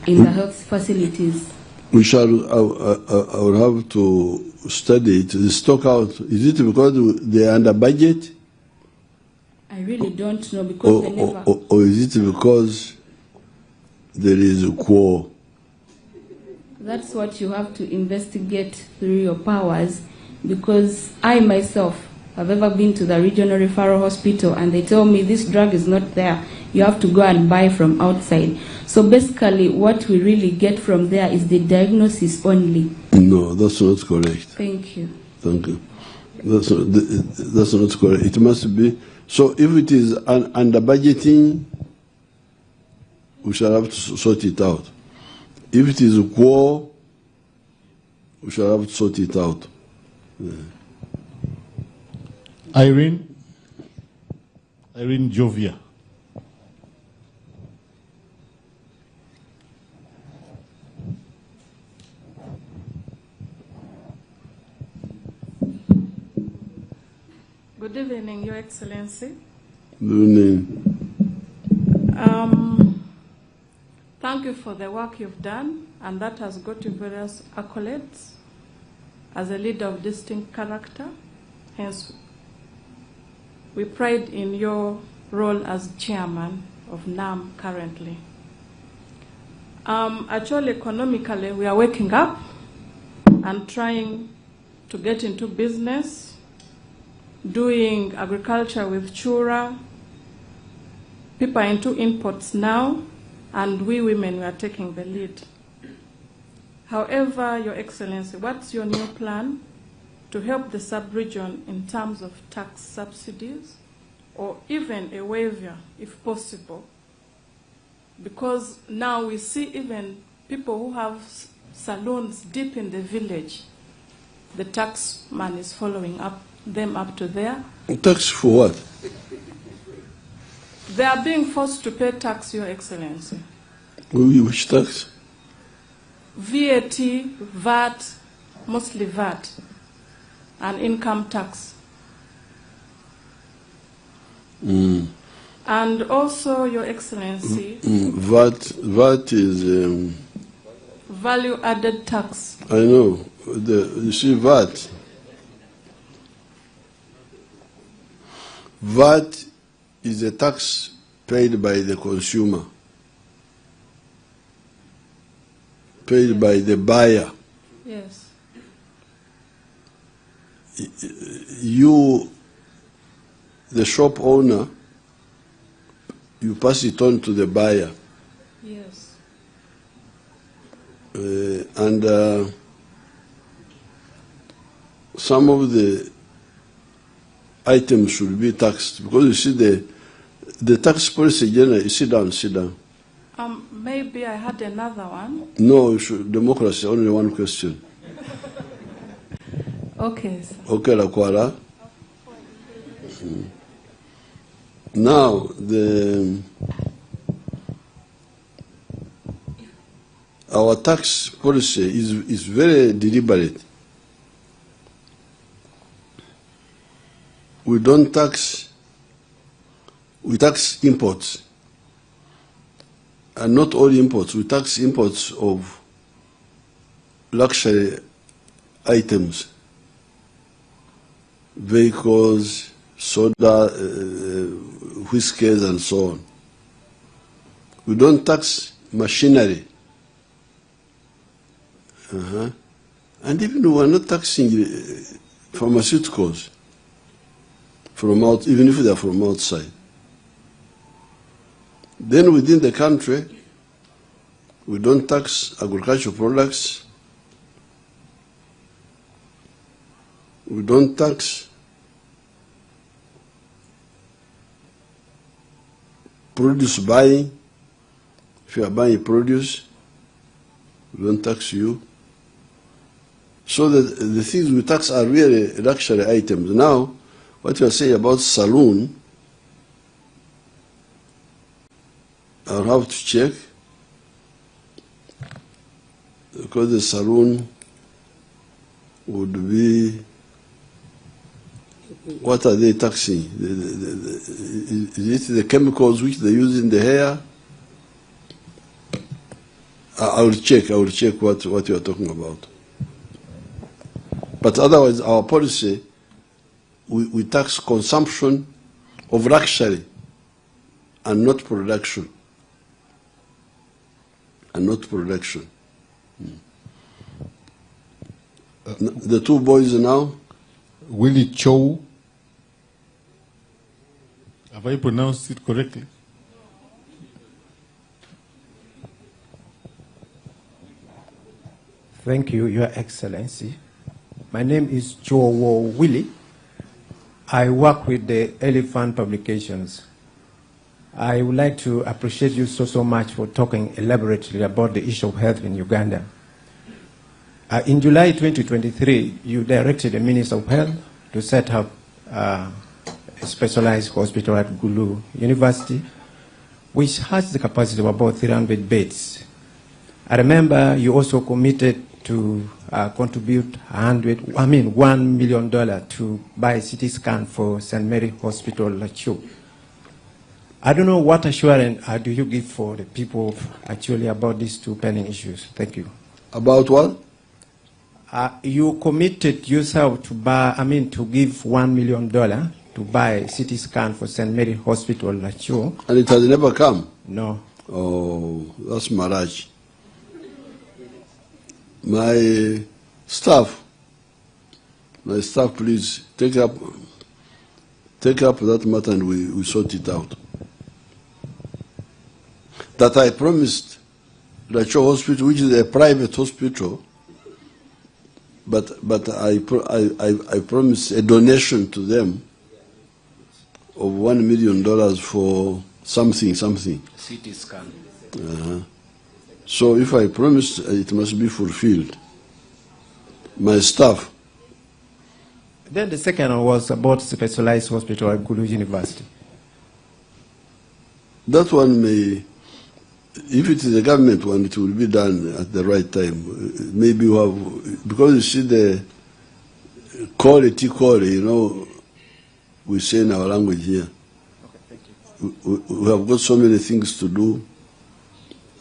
in the health facilities? We shall, I will have to study it. The stockout, is it because they are under budget? I really don't know, because they never... Or is it because there is a quo? That's what you have to investigate through your powers, because I myself have ever been to the regional referral hospital and they tell me this drug is not there. You have to go and buy from outside. So basically what we really get from there is the diagnosis only. No, that's not correct. Thank you. Thank you. That's not correct. It must be. So if it is under budgeting, we shall have to sort it out. If it is a quo, we shall have to sort it out. Yeah. Irene Jovia. Good evening, Your Excellency. Good evening. Thank you for the work you've done, and that has got you various accolades as a leader of distinct character. Hence, we pride in your role as chairman of NAM currently. Actually, economically, we are waking up and trying to get into business, doing agriculture with Chura. People are into imports now, and we women, we are taking the lead. However, Your Excellency, what's your new plan to help the sub-region in terms of tax subsidies or even a waiver, if possible? Because now we see even people who have saloons deep in the village, the tax man is following them up to there. Tax for what? They are being forced to pay tax, Your Excellency. Which tax? VAT, VAT, mostly VAT, and income tax. And also, Your Excellency, VAT is... value-added tax. I know. You see, VAT is a tax paid by the consumer, paid by the buyer. Yes. You, the shop owner, you pass it on to the buyer. Yes. And some of the items should be taxed, because you see the tax policy generally. Sit down. Maybe I had another one. No, you should, democracy, only one question. Okay, sir. Okay, Lakwara. Now, our tax policy is very deliberate. We don't tax, we tax imports. And not all imports, we tax imports of luxury items, vehicles, soda, whiskies, and so on. We don't tax machinery. And even we are not taxing pharmaceuticals even if they are from outside. Then within the country, we don't tax agricultural products. We don't tax produce buying. If you are buying produce, we don't tax you. So that the things we tax are really luxury items. Now, what you are saying about saloon, I'll have to check, because the saloon would be, what are they taxing? Is it the chemicals which they use in the hair? I will check what you are talking about. But otherwise, our policy, we tax consumption of luxury and not production. The two boys now. Willie Chow. Have I pronounced it correctly? Thank you, Your Excellency. My name is Jowo Willie. I work with the Elephant Publications. I would like to appreciate you so much for talking elaborately about the issue of health in Uganda. In July 2023, you directed the Minister of Health to set up a specialized hospital at Gulu University, which has the capacity of about 300 beds. I remember you also committed to contribute $1 million to buy a CT scan for St. Mary Hospital, Lachu. I don't know what assurance do you give for the people actually about these two pending issues. Thank you. About what? You committed yourself to buy, to give $1 million to buy a CT scan for St. Mary Hospital, Lachu. And it has never come? No. Oh, that's Maraj. My staff, please take up that matter and we sort it out. That I promised Racho Hospital, which is a private hospital, but I promised a donation to them of $1 million for something. CT scan. So if I promised, it must be fulfilled. My staff. Then the second one was about specialized hospital at Gulu University. That one may, if it is a government one, it will be done at the right time. Maybe you have, because you see the quality, you know, we say in our language here. Okay, thank you. We have got so many things to do.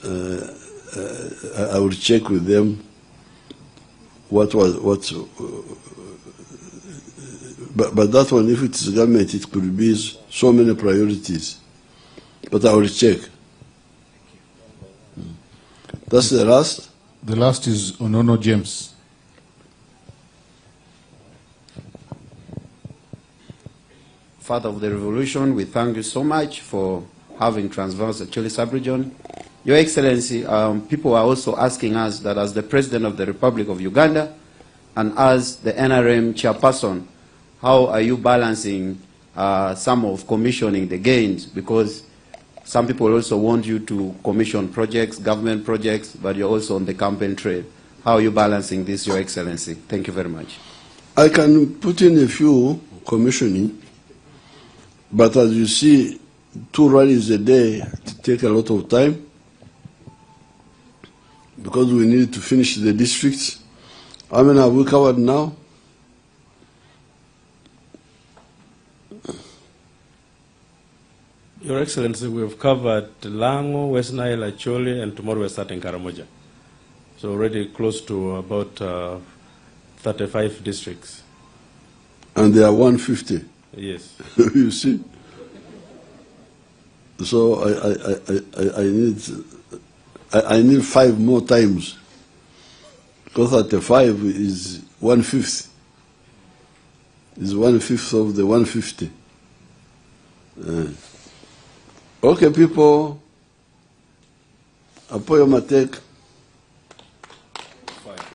I will check with them but that one, if it is government, it could be so many priorities. But I will check. That's the last? The last is Onono James. Father of the Revolution, we thank you so much for having transversed the Chile sub-region. Your Excellency, people are also asking us that as the President of the Republic of Uganda and as the NRM chairperson, how are you balancing some of commissioning the gains? Because some people also want you to commission projects, government projects, but you're also on the campaign trail. How are you balancing this, Your Excellency? Thank you very much. I can put in a few commissioning, but as you see, 2 rallies a day take a lot of time because we need to finish the districts. How many have we covered now? Your Excellency, we have covered Lango, West Nile, Acholi, and tomorrow we're starting Karamoja. So already close to about 35 districts. And there are 150. Yes. You see? So I need 5 more times. Because 35 is 1/5. Is 1/5 of the 150. Okay, people, Apoyo Matek.